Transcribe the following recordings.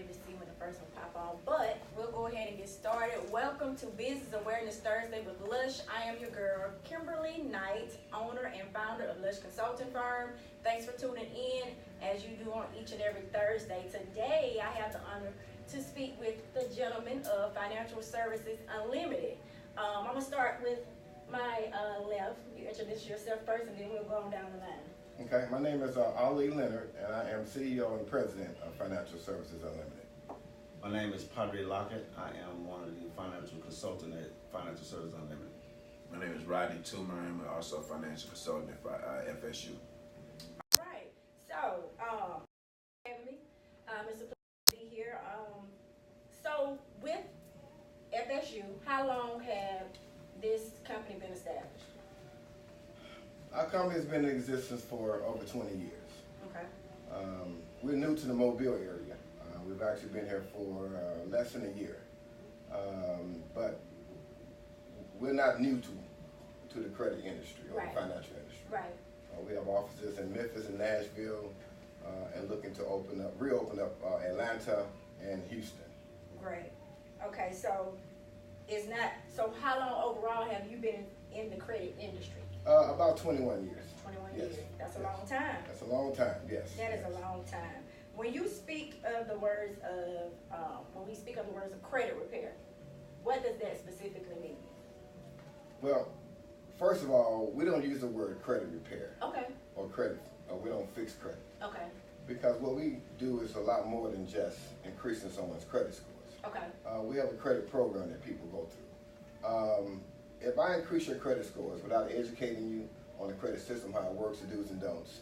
able to see when the first one pop on, but we'll go ahead and get started. Welcome to Business Awareness Thursday with Lush. I am your girl, Kimberly Knight, owner and founder of Lush Consulting Firm. Thanks for tuning in as you do on each and every Thursday. Today, I have the honor to speak with the gentleman of Financial Services Unlimited. I'm going to start with my left. You introduce yourself first, and then we'll go on down the line. Okay, my name is Ali Leonard, and I am CEO and President of Financial Services Unlimited. My name is Padre Lockett. I am one of the financial consultants at Financial Services Unlimited. My name is Rodney Toomer. I'm also a financial consultant at FSU. All right, so having me, it's a pleasure to be here. So with FSU, how long have this company been established? Our company has been in existence for over 20 years. Okay. We're new to the Mobile area. We've actually been here for less than a year. But we're not new to the credit industry or Right. the financial industry. Right. We have offices in Memphis and Nashville, and looking to reopen up Atlanta and Houston. Great. Okay, so so how long overall have you been in the credit industry? About 21 years. 21 Yes. years. That's a Yes. long time. That's a long time, yes. That is yes. a long time. When you speak of the words of, when we speak of the words of credit repair, what does that specifically mean? Well, first of all, we don't use the word credit repair Okay. or credit, or we don't fix credit. Okay. Because what we do is a lot more than just increasing someone's credit scores. Okay. We have a credit program that people go through. If I increase your credit scores without educating you on the credit system, how it works, the do's and don'ts,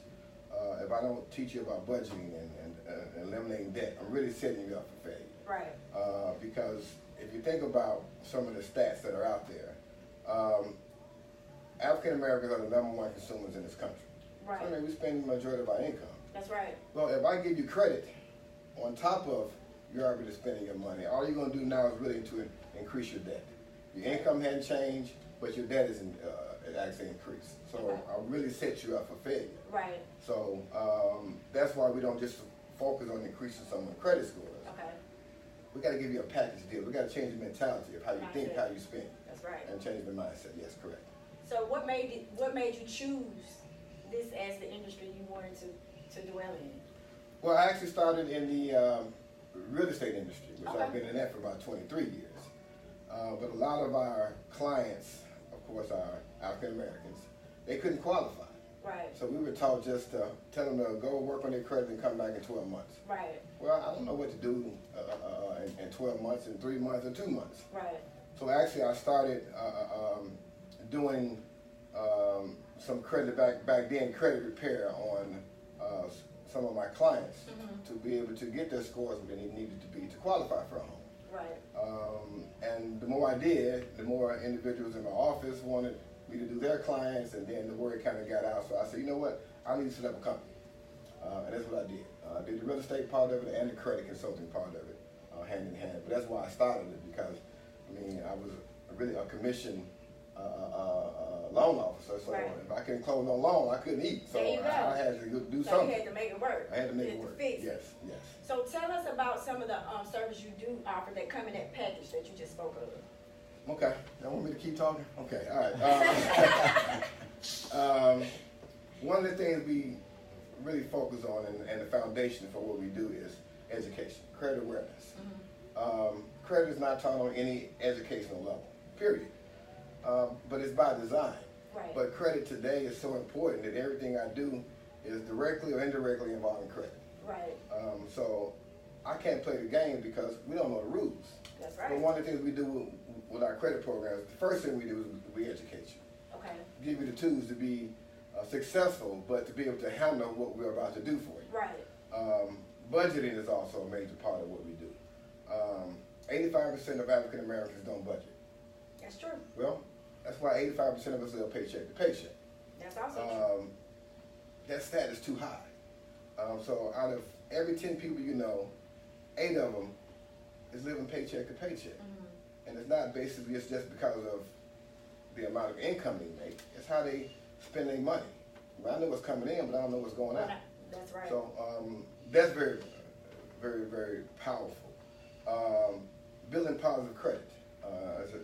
if I don't teach you about budgeting and eliminating debt, I'm really setting you up for failure. Right. Because if you think about some of the stats that are out there, African Americans are the #1 consumers in this country. Right. So, I mean, we spend the majority of our income. That's right. Well, if I give you credit on top of you're already spending your money, all you're going to do now is really to increase your debt. Your income hadn't changed, but your debt is it actually increased. So Okay. I really set you up for failure. Right. So that's why we don't just focus on increasing someone's credit scores. Okay. We got to give you a package deal. We got to change the mentality of how you think, Mindset. how you spend, That's right. and change the mindset. Yes, correct. So what made you choose this as the industry you wanted to dwell in? Well, I actually started in the real estate industry, which Okay. I've been in that for about 23 years. But a lot of our clients, of course, are African Americans. They couldn't qualify. Right. So we were taught just to tell them to go work on their credit and come back in 12 months. Right. Well, I don't know what to do in 12 months, in 3 months, and 2 months. Right. So actually I started doing some credit back then, credit repair on some of my clients to be able to get their scores where they needed to be to qualify for a home. Right. And the more I did, the more individuals in my office wanted me to do their clients, and then the word kind of got out. So I said, you know what, I need to set up a company. And that's what I did. I did the real estate part of it and the credit consulting part of it, hand in hand. But that's why I started it, because, I mean, I was really a commission loan officer. So Right. if I couldn't close no loan, I couldn't eat. So There you go. I had to do So something. you had to make it work. I had to make You it had to work. fix it. Yes, yes. So tell us about some of the services you do offer that come in that package that you just spoke of. Okay, y'all want me to keep talking? Okay, all right. One of the things we really focus on, and the foundation for what we do, is education, credit awareness. Credit is not taught on any educational level, period. But it's by design. Right. But credit today is so important that everything I do is directly or indirectly involving credit. Right. So I can't play the game because we don't know the rules. That's right. But one of the things we do with our credit programs, the first thing we do is we educate you. Okay. Give you the tools to be successful, but to be able to handle what we're about to do for you. Right. Budgeting is also a major part of what we do. 85% of African Americans don't budget. That's true. Well, that's why 85% of us live paycheck to paycheck. That's also true. That stat is too high. So out of every 10 people you know, 8 of them is living paycheck to paycheck. And it's not basically, it's just because of the amount of income they make. It's how they spend their money. I know what's coming in, but I don't know what's going out. That's right. So that's very, very, very powerful. Building positive credit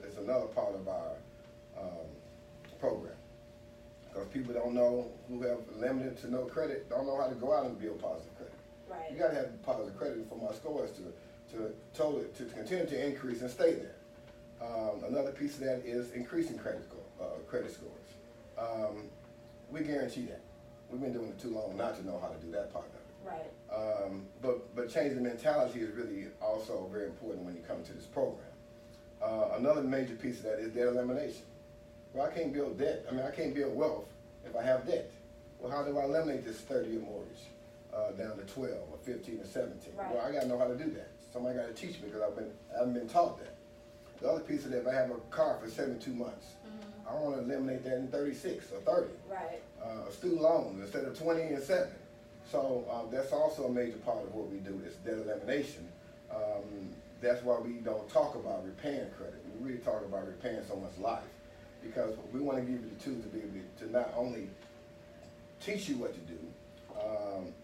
is another part of our program. Because people don't know, who have limited to no credit, don't know how to go out and build positive credit. Right. You got to have positive credit for my scores to continue to increase and stay there. Another piece of that is increasing credit scores. We guarantee that. We've been doing it too long not to know how to do that part of it. Right. But changing mentality is really also very important when you come to this program. Another major piece of that is debt elimination. Well, I can't build debt. I mean, I can't build wealth if I have debt. Well, how do I eliminate this 30-year mortgage down to 12 or 15 or 17? Right. Well, I got to know how to do that. Somebody got to teach me because I haven't been taught that. The other piece of that, if I have a car for 72 months, I want to eliminate that in 36 or 30. Right. Student loans instead of 20 and 7. So that's also a major part of what we do is debt elimination. That's why we don't talk about repaying credit. We really talk about repaying someone's life, because we want to give you the tools to be able to not only teach you what to do,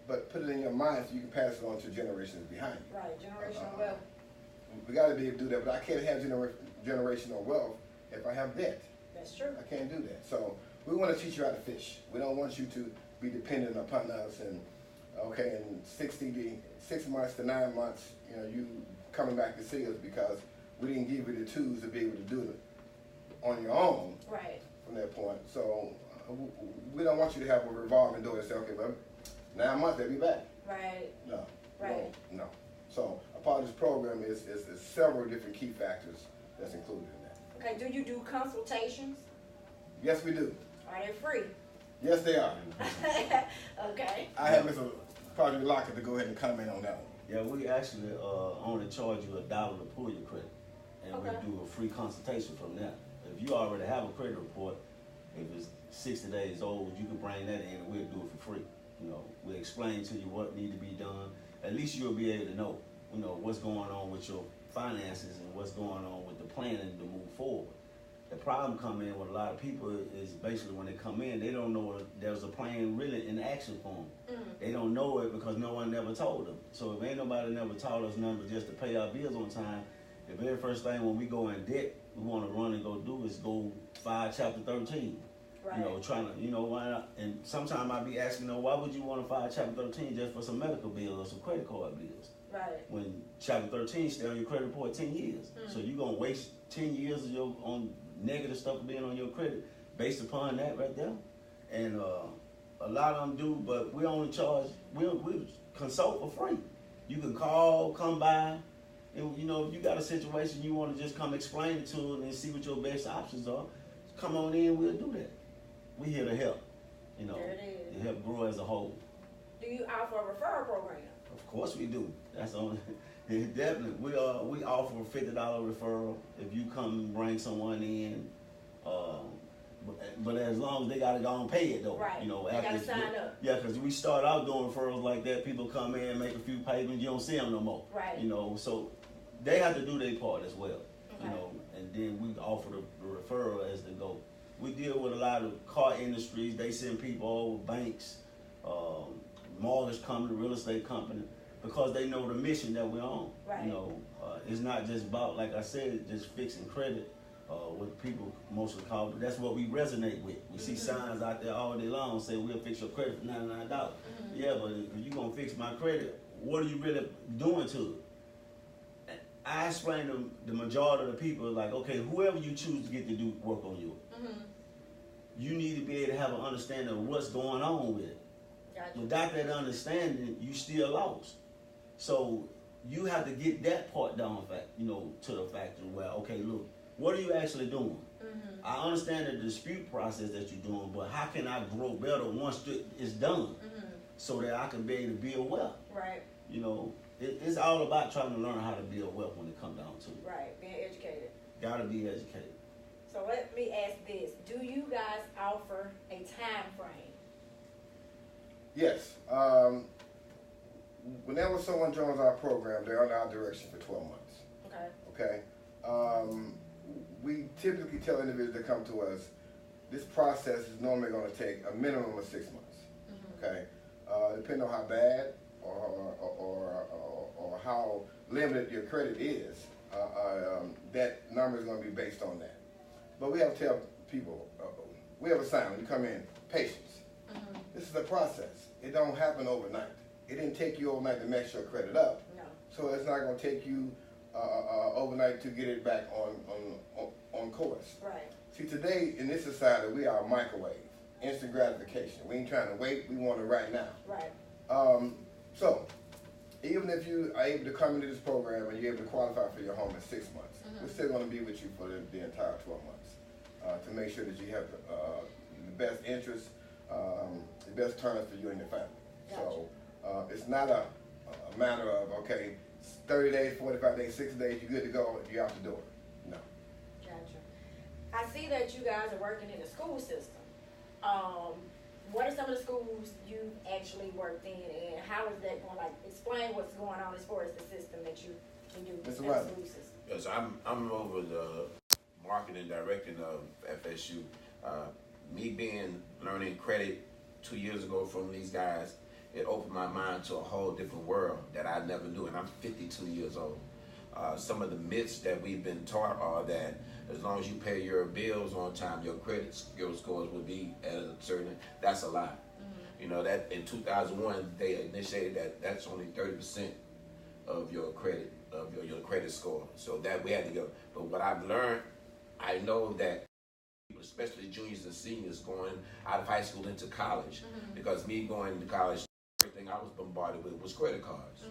but put it in your mind so you can pass it on to generations behind you. Right. Generational wealth. We got to be able to do that, but I can't have generational wealth if I have debt. That's true. I can't do that. So we want to teach you how to fish. We don't want you to be dependent upon us and, okay, in 6 months to 9 months, you coming back to see us because we didn't give you the tools to be able to do it on your own. Right. From that point. So we don't want you to have a revolving door and say, okay, well, 9 months, they'll be back. Right. No. Right. No. So a part of this program is several different key factors that's included in that. Okay, do you do consultations? Yes, we do. Are they free? Yes, they are. Okay. I have Mr. Project Lockett to go ahead and comment on that one. Yeah, we actually only charge you $1 to pull your credit, and Okay. we do a free consultation from there. If you already have a credit report, if it's 60 days old, you can bring that in and we'll do it for free. We'll explain to you what need to be done. At least you'll be able to know, what's going on with your finances and what's going on with the planning to move forward. The problem come in with a lot of people is basically when they come in, they don't know there's a plan really in action for them. They don't know it because no one never told them. So if ain't nobody never taught us nothing just to pay our bills on time, the very first thing when we go in debt, we want to run and go do is go file chapter 13. Right. Trying to, why not? And sometimes I be asking, why would you want to file chapter 13 just for some medical bills or some credit card bills? Right. When chapter 13 stay on your credit report 10 years. So you're going to waste 10 years of on negative stuff being on your credit based upon that right there. And a lot of them do, but we only charge, we consult for free. You can call, come by, and if you got a situation you want to just come explain it to them and see what your best options are, come on in, we'll do that. We here to help, There it is. to help grow as a whole. Do you offer a referral program? Of course we do. That's on. Definitely, we offer a $50 referral if you come and bring someone in. But as long as they gotta go and pay it though. Right. They after gotta sign up. Yeah, because we start out doing referrals like that. People come in, make a few payments, you don't see them no more. Right. So they have to do their part as well. Okay. And then we offer the referral as they go. We deal with a lot of car industries. They send people over, banks, mortgage company, real estate company, because they know the mission that we're on. Right. It's not just about, like I said, just fixing credit, what people mostly call it. That's what we resonate with. We see signs out there all day long say we'll fix your credit for $99. Yeah, but if you're gonna fix my credit, what are you really doing to it? I explain to the majority of the people, like, okay, whoever you choose to get to do work on you, you need to be able to have an understanding of what's going on with it. Gotcha. Without that understanding, you still lost. So you have to get that part down, to the factor where, okay, look, what are you actually doing? I understand the dispute process that you're doing, but how can I grow better once it's done, so that I can be able to build wealth? Right. It's all about trying to learn how to build wealth when it comes down to it. Right. Being educated. Gotta be educated. So let me ask this: do you guys offer a time frame? Yes. Whenever someone joins our program, they're under our direction for 12 months. Okay. Okay. We typically tell individuals that come to us, this process is normally going to take a minimum of 6 months. Okay. Depending on how bad or how limited your credit is, that number is going to be based on that. But we have to tell people, we have a sign when you come in, patience. This is a process. It don't happen overnight. It didn't take you overnight to mess your credit up. No. So it's not going to take you overnight to get it back on course. Right. See, today in this society, we are a microwave, instant gratification. We ain't trying to wait. We want it right now. Right. So even if you are able to come into this program and you're able to qualify for your home in 6 months, we're still going to be with you for the entire 12 months to make sure that you have the best interest, the best terms for you and your family. Gotcha. So it's not a matter of, okay, 30 days, 45 days, 60 days, you're good to go, you're out the door. No. Gotcha. I see that you guys are working in the school system. What are some of the schools you actually worked in, and how is that going? Like, explain what's going on as far as the system that you can do in the school system. Yes, I'm over the marketing directing of FSU. Me learning credit 2 years ago from these guys, it opened my mind to a whole different world that I never knew, and I'm 52 years old. Some of the myths that we've been taught are that as long as you pay your bills on time, your credit scores will be at a certain. That's a lie. You know that in 2001 they initiated that's only 30% of your credit your credit score. So that we had to go. But what I've learned, I know that especially juniors and seniors going out of high school into college, because me going to college, everything I was bombarded with was credit cards.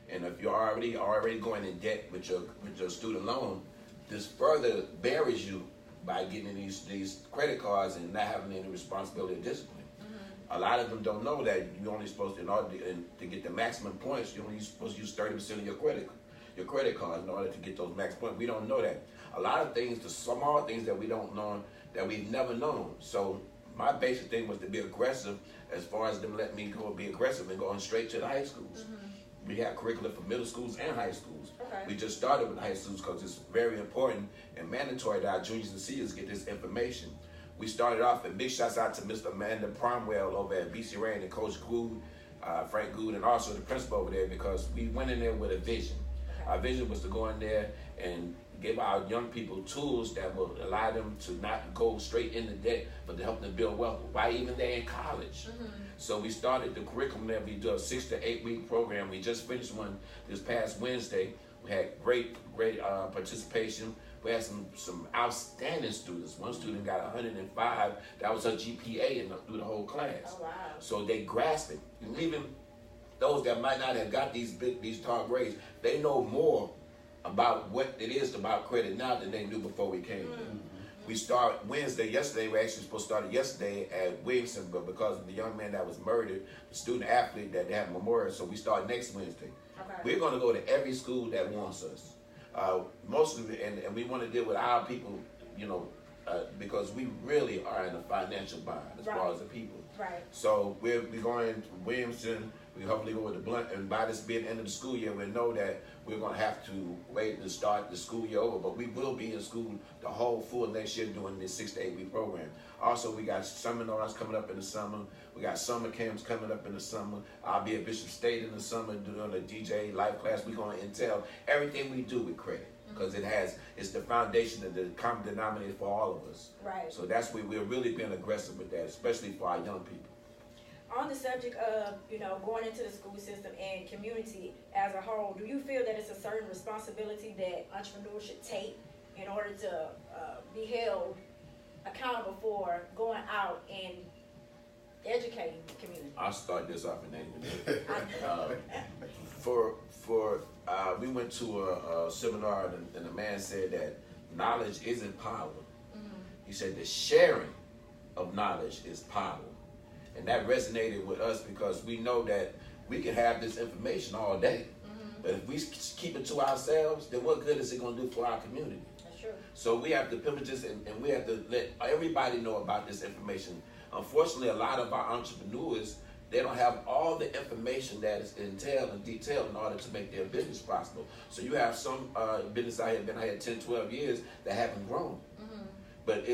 And if you're already going in debt with your student loan, this further buries you by getting these credit cards and not having any responsibility or discipline. A lot of them don't know that you're only supposed to, in order to get the maximum points, you're only supposed to use 30% of your credit cards in order to get those max points. We don't know that. A lot of things, the small things that we don't know, that we've never known. So my basic thing was to be aggressive as far as them letting me go be aggressive and going straight to the high schools. We have curriculum for middle schools and high schools. Okay. We just started with high schools because it's very important and mandatory that our juniors and seniors get this information. We started off, and big shouts out to Mr. Amanda Promwell over at BC Rain and Coach Good, Frank Good, and also the principal over there, because we went in there with a vision. Okay. Our vision was to go in there and give our young people tools that will allow them to not go straight into debt, but to help them build wealth while even they're in college. So we started the curriculum that we do a 6 to 8 week program. We just finished one this past Wednesday. We had great participation. We had some outstanding students. One student got 105. That was her GPA through the whole class. Oh, wow. So they grasp it. And even those that might not have got these top grades, they know more about what it is about credit now than they knew before we came. We start Wednesday. Yesterday, we actually supposed to start yesterday at Williamson, but because of the young man that was murdered, the student athlete that they had memorial, so we start next Wednesday. Okay. We're going to go to every school that wants us. Mostly, and we want to deal with our people, because we really are in a financial bind as far as the people. Right. So we're going to Williamson. We hopefully go with the Blunt, and by this being the end of the school year, we know that we're going to have to wait to start the school year over, but we will be in school the whole full next year doing this 6 to 8 week program. Also, we got seminars coming up in the summer. We got summer camps coming up in the summer. I'll be at Bishop State in the summer doing a DJ life class. We're going to entail everything we do with credit, because it's the foundation and the common denominator for all of us. Right. So that's where we're really being aggressive with that, especially for our young people. On the subject of, going into the school system and community as a whole, do you feel that it's a certain responsibility that entrepreneurs should take in order to be held accountable for going out and educating the community? I'll start this off and then we went to a seminar, and the man said that knowledge isn't power. He said the sharing of knowledge is power. And that resonated with us because we know that we can have this information all day. But if we keep it to ourselves, then what good is it going to do for our community? That's true. So we have to pivot this, and we have to let everybody know about this information. Unfortunately, a lot of our entrepreneurs, they don't have all the information that is entailed and detailed in order to make their business possible. So you have some business out here, been out here 10, 12 years, that haven't grown. But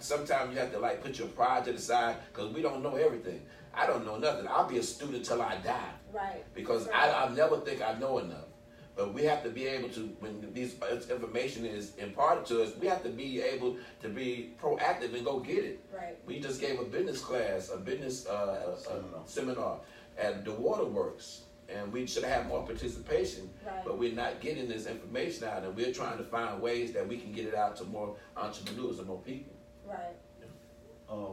sometimes you have to like put your pride to the side, because we don't know everything. I don't know nothing. I'll be a student till I die. Right. Because right. I never think I know enough. But we have to be able to, when this information is imparted to us, we have to be able to be proactive and go get it. Right. We just gave a business class, a business seminar at the Waterworks, and we should have more participation. Right. But we're not getting this information out, and we're trying to find ways that we can get it out to more entrepreneurs and more people. Right.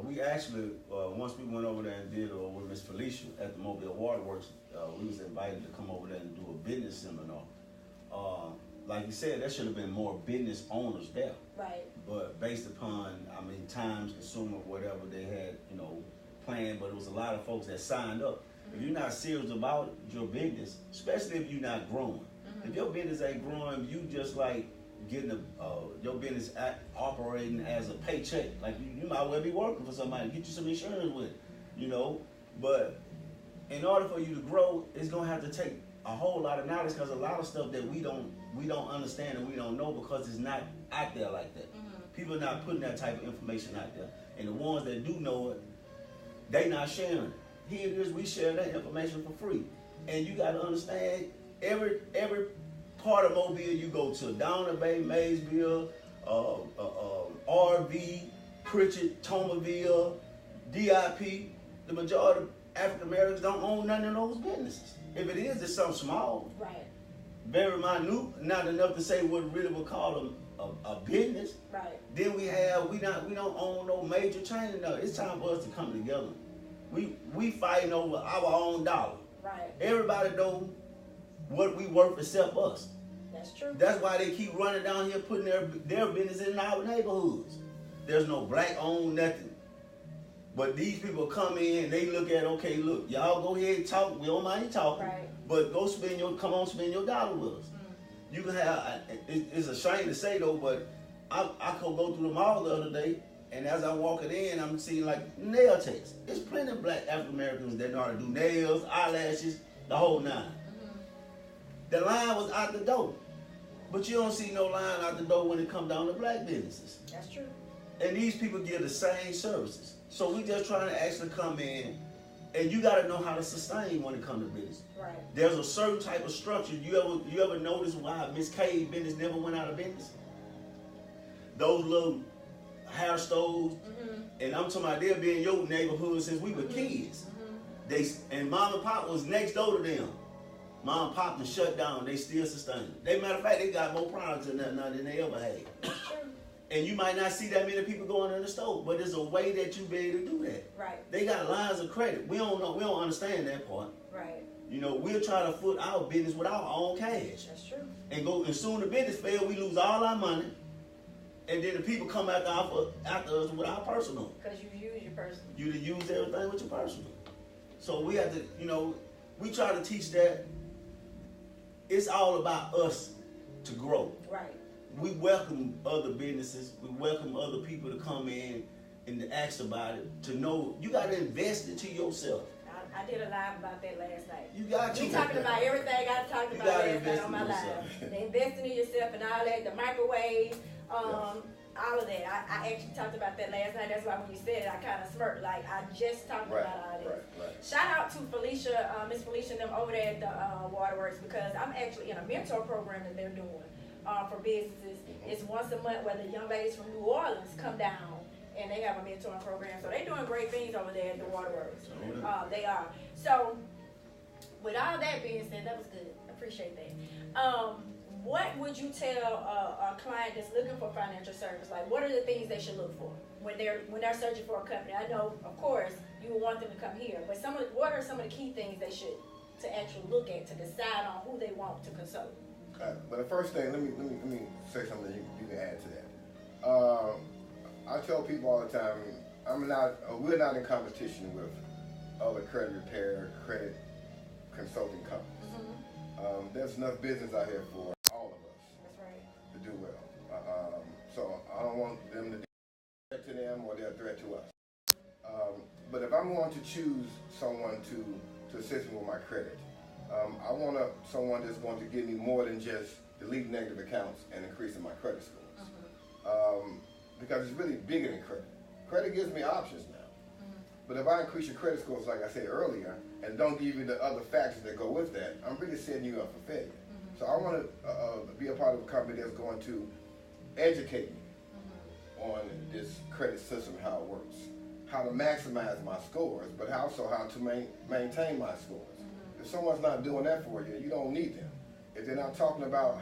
We actually, once we went over there and did with Miss Felicia at the Mobile Waterworks, we was invited to come over there and do a business seminar. Like you said, there should have been more business owners there. Right. But based upon, times, consumer, whatever they had, planned, but it was a lot of folks that signed up. If you're not serious about your business, especially if you're not growing, if your business ain't growing, you just like getting your business operating as a paycheck. Like you might well be working for somebody, get you some insurance with it, But in order for you to grow, it's gonna have to take a whole lot of knowledge, because a lot of stuff that we don't understand and we don't know because it's not out there like that. People are not putting that type of information out there, and the ones that do know it, they not sharing it. Here it is, we share that information for free, and you got to understand every part of Mobile you go to, Downer Bay, Maysville, RV, Pritchett, Tomerville, DIP, the majority of African Americans don't own none of those businesses. If it is, it's something small, right, very minute, not enough to say what really would call a business. Right. Then we don't own no major chain. No, it's time for us to come together. We fighting over our own dollar. Right. Everybody know what we worth except us. That's true. That's why they keep running down here putting their business in our neighborhoods. There's no black owned nothing. But these people come in, they look at, okay, look, y'all go ahead and talk. We don't mind you talking. Right. But spend your dollar with us. You can have, it's a shame to say though, but I could go through the mall the other day, and as I'm walking in, I'm seeing like nail techs. There's plenty of black African Americans that know how to do nails, eyelashes, the whole nine. The line was out the door. But you don't see no line out the door when it comes down to black businesses. That's true. And these people give the same services. So we just trying to actually come in, and you got to know how to sustain when it comes to business. Right. There's a certain type of structure. You ever notice why Miss K business never went out of business? Those little hair stores, and I'm talking about they've been in your neighborhood since we were kids. And mom and pop was next door to them. Mom and pop and shut down. They still sustain. Matter of fact, they got more products in that now than they ever had. And you might not see that many people going in the store, but there's a way that you be able to do that. Right. They got lines of credit. We don't know. We don't understand that part. Right. We're trying to foot our business with our own cash. That's true. And soon the business fail, we lose all our money, and then the people come after us with our personal. Because you use your personal. You use everything with your personal. So we have to, we try to teach that it's all about us to grow. Right. We welcome other businesses. We welcome other people to come in and to ask about it. To know you got to invest into yourself. I did a live about that last night. You got to. We talking about everything I talked about last night on my live. The investing in yourself and all that, the microwave, all of that. I actually talked about that last night. That's why when you said it, I kind of smirked. Like, I just talked about all this. Right. Shout out to Felicia, Miss Felicia and them over there at the Waterworks, because I'm actually in a mentor program that they're doing for businesses. It's once a month where the young ladies from New Orleans come down and they have a mentoring program. So they're doing great things over there at the Waterworks. They are. So with all that being said, that was good. I appreciate that. What would you tell a client that's looking for financial service? Like, what are the things they should look for when they're searching for a company? I know, of course, you would want them to come here, but what are some of the key things they should to actually look at to decide on who they want to consult? But the first thing, let me say something you can add to that. I tell people all the time, we're not in competition with other credit repair, credit consulting companies. There's enough business out here for all of us. That's right. To do well. So I don't want them to be a threat to them or they're a threat to us. But if I'm going to choose someone to assist me with my credit, I want someone that's going to give me more than just delete negative accounts and increasing my credit scores. Because it's really bigger than credit. Credit gives me options now. But if I increase your credit scores, like I said earlier, and don't give you the other factors that go with that, I'm really setting you up for failure. So I want to be a part of a company that's going to educate me on this credit system, how it works, how to maximize my scores, but also how to maintain my scores. If someone's not doing that for you, you don't need them. If they're not talking about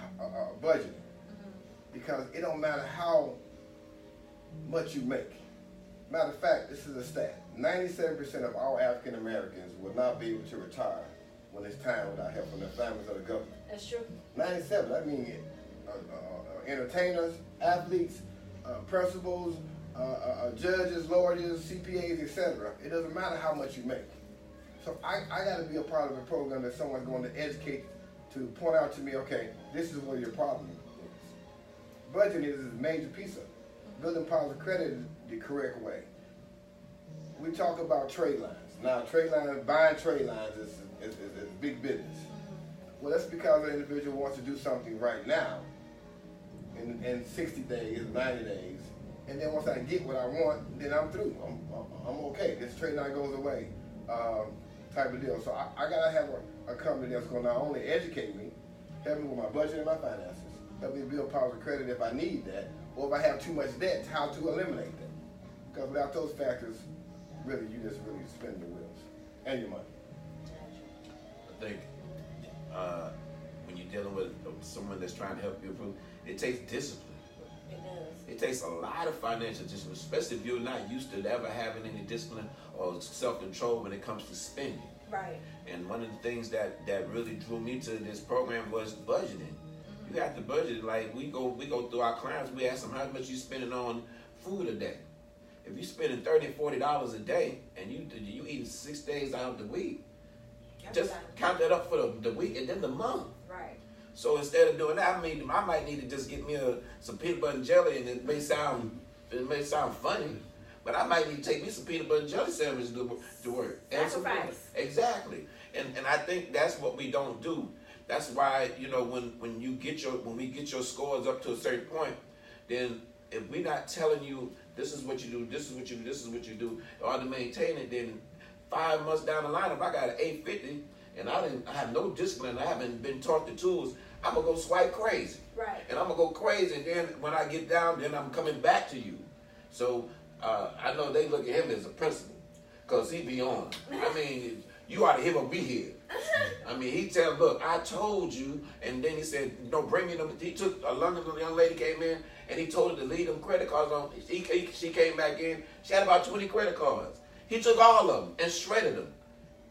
budgeting, because it don't matter how much you make. Matter of fact, this is a stat. 97% of all African Americans will not be able to retire when it's time without help from their families or the government. That's true. 97, that means entertainers, athletes, principals, judges, lawyers, CPAs, etc. It doesn't matter how much you make. So I got to be a part of a program that someone's going to educate, to point out to me, okay, this is where your problem is. Budgeting is a major piece of it. Building positive credit is the correct way. We talk about trade lines. Now, buying trade lines is big business. Well, that's because an individual wants to do something right now in 60 days, 90 days, and then once I get what I want, then I'm through. I'm okay. This trade line goes away, type of deal. So I gotta have a company that's gonna not only educate me, help me with my budget and my finances, help me build positive credit if I need that, or if I have too much debt, how to eliminate that. Because without those factors, really, you just really spend your wheels and your money. I think when you're dealing with someone that's trying to help you improve, it takes discipline. It does. It takes a lot of financial discipline, especially if you're not used to ever having any discipline or self-control when it comes to spending. Right. And one of the things that really drew me to this program was budgeting. You have to budget. Like we go through our clients, we ask them how much you spending on food a day. If you're spending $30, $40 a day and you eating 6 days out of the week, just count that up for the week and then the month. Right. So instead of doing that, I might need to just get me some peanut butter and jelly, and it may sound funny, but I might need to take me some peanut butter and jelly sandwiches to work. Sacrifice. Exactly. And I think that's what we don't do. That's why, when we get your scores up to a certain point, then if we're not telling you this is what you do, this is what you do, this is what you do, in order to maintain it, then 5 months down the line, if I got an 850 and I have no discipline, I haven't been taught the tools, I'm gonna go swipe crazy. Right. And I'm gonna go crazy, and then when I get down, then I'm coming back to you. So I know they look at him as a principal, cause he be on. I mean, you ought to hear what we hear. I mean, he tell, look, I told you, and then he said, bring me them. He took a young lady came in, and he told her to leave them credit cards on. She came back in. She had about 20 credit cards. He took all of them and shredded them.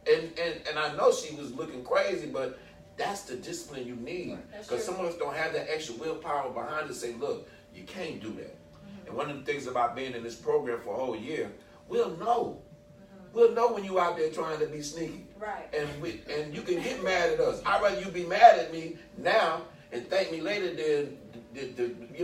And I know she was looking crazy, but that's the discipline you need. Because some of us don't have that extra willpower behind to say, look, you can't do that. And one of the things about being in this program for a whole year, we'll know. We'll know when you out there trying to be sneaky. Right. And you can get mad at us. I'd rather you be mad at me now and thank me later than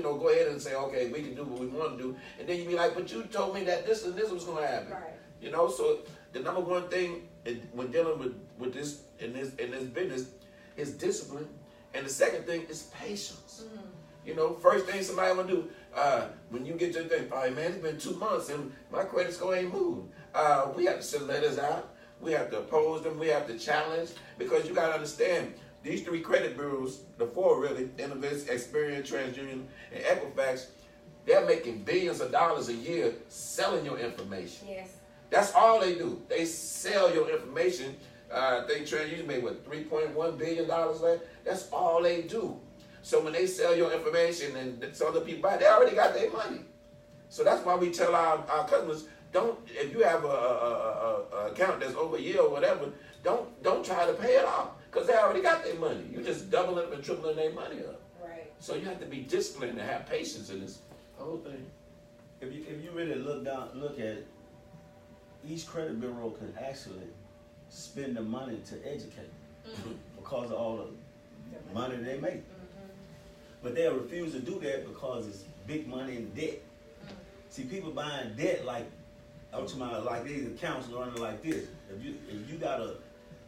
go ahead and say, okay, we can do what we want to do. And then you be like, but you told me that this and this was going to happen. Right. So the number one thing when dealing with this in this business is discipline, and the second thing is patience. First thing somebody want to do when you get your thing, all right, man, it's been 2 months and my credit score ain't moved. We have to send letters out. We have to oppose them. We have to challenge, because you got to understand these 3 credit bureaus, the 4 really, Innovis, Experian, TransUnion, and Equifax, they're making billions of dollars a year selling your information. Yes. That's all they do. They sell your information. I think TransUnion made, $3.1 billion last? That's all they do. So when they sell your information and some other people buy it, they already got their money. So that's why we tell our customers, if you have a account that's over a year or whatever, don't try to pay it off, because they already got their money. You just doubling up and tripling their money up. Right. So you have to be disciplined and have patience in this whole thing. If you really look at it, each credit bureau can actually spend the money to educate because of all the money they make. But they'll refuse to do that because it's big money in debt. See, people buying debt like these accounts running like this. If you got a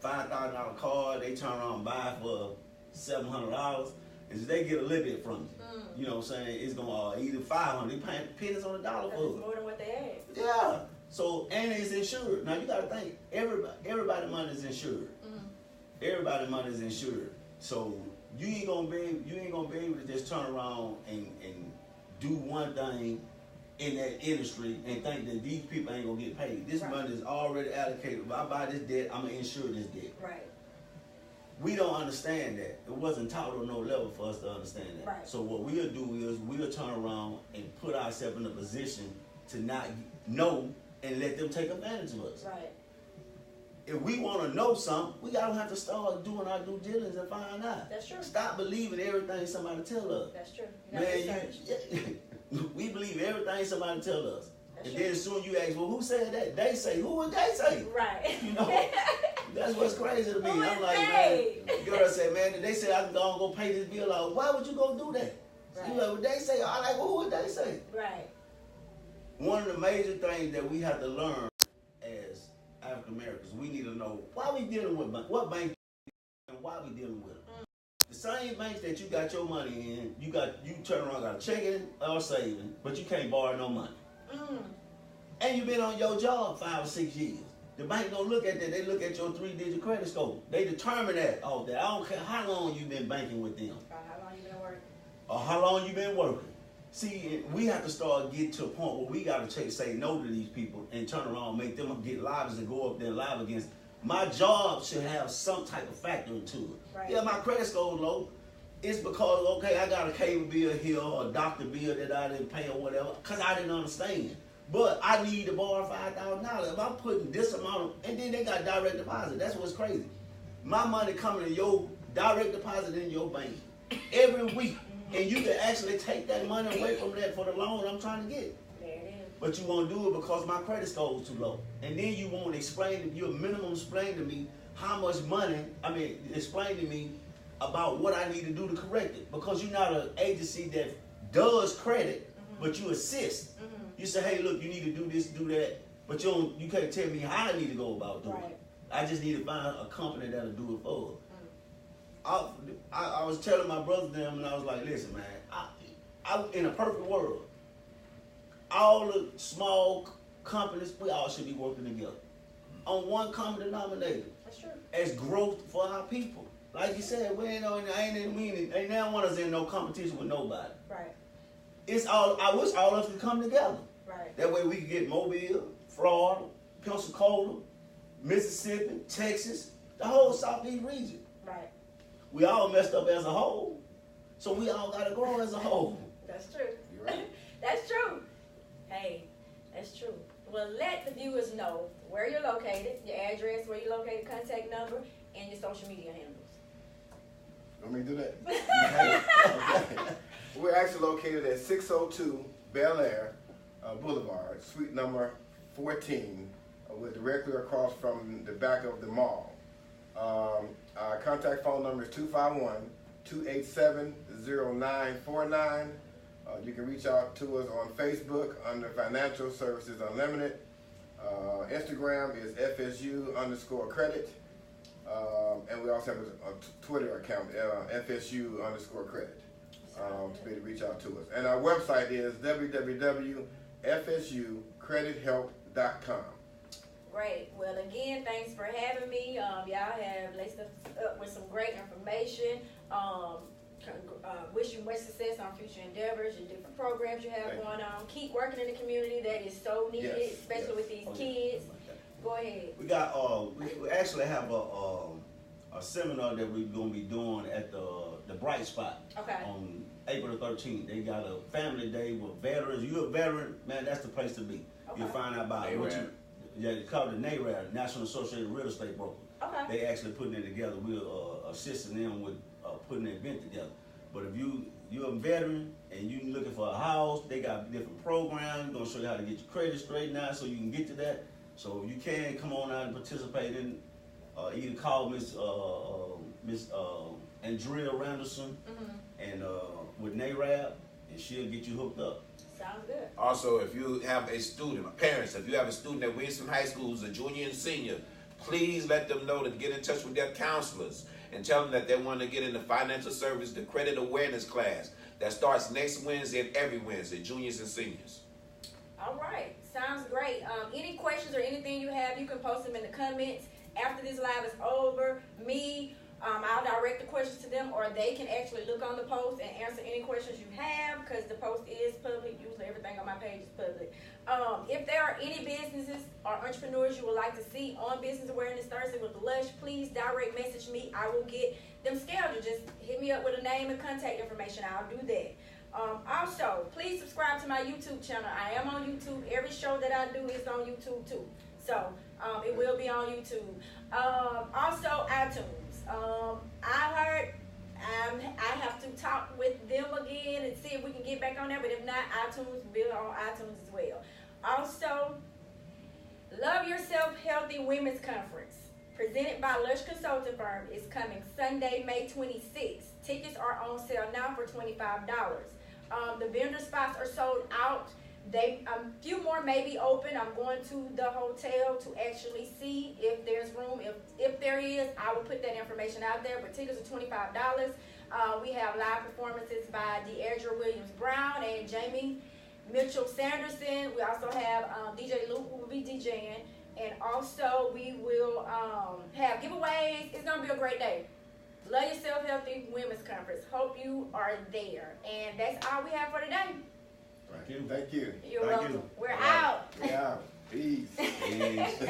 $5,000 card, they turn around and buy for $700, is they get a little bit from you. You know what I'm saying? It's gonna either $500. They paying pennies on the dollar for it. More than what they had. Yeah. So, and it's insured. Now you gotta think, everybody money is insured. Everybody money is insured. So you ain't gonna be able to just turn around and do one thing in that industry and think that these people ain't gonna get paid. This money is already allocated. If I buy this debt, I'm gonna insure this debt. Right. We don't understand that. It wasn't taught on no level for us to understand that. Right. So what we'll do is we'll turn around and put ourselves in a position to not know and let them take advantage of us. Right. If we want to know something, we gotta have to start doing our due diligence and find out. That's true. Stop believing everything somebody tell us. That's true. We believe everything somebody tell us. That's and true. then soon you ask, well, who said that? They say. Who would they say? Right. You know, that's what's crazy to me. Who I'm is like, they? man, girl said, man, they say I can go pay this bill out. Why would you go do that? Right. You know, they say, I like, well, who would they say? Right. One of the major things that we have to learn as African Americans, we need to know why we dealing with what bank and why we dealing with them. The same banks that you got your money in, you turn around got a checking or saving, but you can't borrow no money. And you've been on your job 5 or 6 years. The bank don't look at that. They look at your 3-digit credit score. They determine that off that. I don't care how long you've been banking with them. How long you been working? Or how long you been working. See, we have to start getting to a point where we got to say no to these people and turn around and make them get lives and go up there live against. My job should have some type of factor into it. Right. Yeah, my credit score is low. It's because, okay, I got a cable bill here or a doctor bill that I didn't pay or whatever because I didn't understand. But I need to borrow $5,000. If I'm putting this amount, and then they got direct deposit. That's what's crazy. My money coming to your direct deposit in your bank every week. And you can actually take that money away from that for the loan I'm trying to get. There it is. But you won't do it because my credit score is too low. And then you won't explain to me how much money, explain to me about what I need to do to correct it. Because you're not an agency that does credit, but you assist. You say, hey, look, you need to do this, do that, but you can't tell me how I need to go about doing it. I just need to find a company that'll do it for us. I was telling my brother them, and I was like, listen, man, I in a perfect world, all the small companies, we all should be working together on one common denominator. That's true. As growth for our people. Like you said, we ain't now want us in no competition with nobody. Right. I wish all of us could come together. Right. That way we could get Mobile, Florida, Pensacola, Mississippi, Texas, the whole Southeast region. Right. We all messed up as a whole, so we all got to grow as a whole. That's true. You're right. That's true. Hey, that's true. Well, let the viewers know where you're located, your address, where you're located, contact number, and your social media handles. Want me to do that? Okay. We're actually located at 602 Bel Air Boulevard, suite number 14. We're directly across from the back of the mall. Our contact phone number is 251-287-0949. You can reach out to us on Facebook under Financial Services Unlimited. Instagram is FSU_credit. And we also have a Twitter account, FSU_credit, to be able to reach out to us. And our website is www.fsucredithelp.com. Great. Well, again, thanks for having me. Y'all have laced us up with some great information. Wish you much success on future endeavors, your different programs you have going on. Keep working in the community. That is so needed, especially with these kids. Go ahead. We got we actually have a seminar that we're gonna be doing at the Bright Spot on April the 13th. They got a family day with veterans. You're a veteran, man, that's the place to be. You'll find out about what you. Yeah, it's called the NARAD, National Associated Real Estate Brokers. They actually putting it together. We're assisting them with putting the event together. But if you're a veteran and you're looking for a house, they got different programs. We're gonna show you how to get your credit straightened out so you can get to that. So if you can come on out and participate in, either call Miss Andrea Randerson and with NARAB, and she'll get you hooked up. Sounds good. Also, if you have a student, parents, if you have a student that we're in some high schools, a junior and senior, please let them know to get in touch with their counselors and tell them that they want to get in the financial service, the credit awareness class that starts next Wednesday and every Wednesday, juniors and seniors. All right. Sounds great. Any questions or anything you have, you can post them in the comments. After this live is over, I'll direct the questions to them, or they can actually look on the post and answer any questions you have, because the post is public. Usually everything on my page is public. If there are any businesses or entrepreneurs you would like to see on Business Awareness Thursday with Lush, please direct message me. I will get them scheduled. Just hit me up with a name and contact information. I'll do that. Also, please subscribe to my YouTube channel. I am on YouTube. Every show that I do is on YouTube too. So it will be on YouTube. Also, iTunes. I have to talk with them again and see if we can get back on there. But if not, iTunes will be on iTunes as well. Also, Love Yourself Healthy Women's Conference, presented by Lush Consulting Firm, is coming Sunday, May 26th. Tickets are on sale now for $25. The vendor spots are sold out. A few more may be open. I'm going to the hotel to actually see if there's room. If there is, I will put that information out there. But tickets are $25. We have live performances by Deidre Williams-Brown and Jamie Mitchell-Sanderson. We also have DJ Luke, who will be DJing. And also we will have giveaways. It's going to be a great day. Love Yourself Healthy Women's Conference. Hope you are there. And that's all we have for today. Thank you. You're welcome. We're out. We're out. Peace. Peace.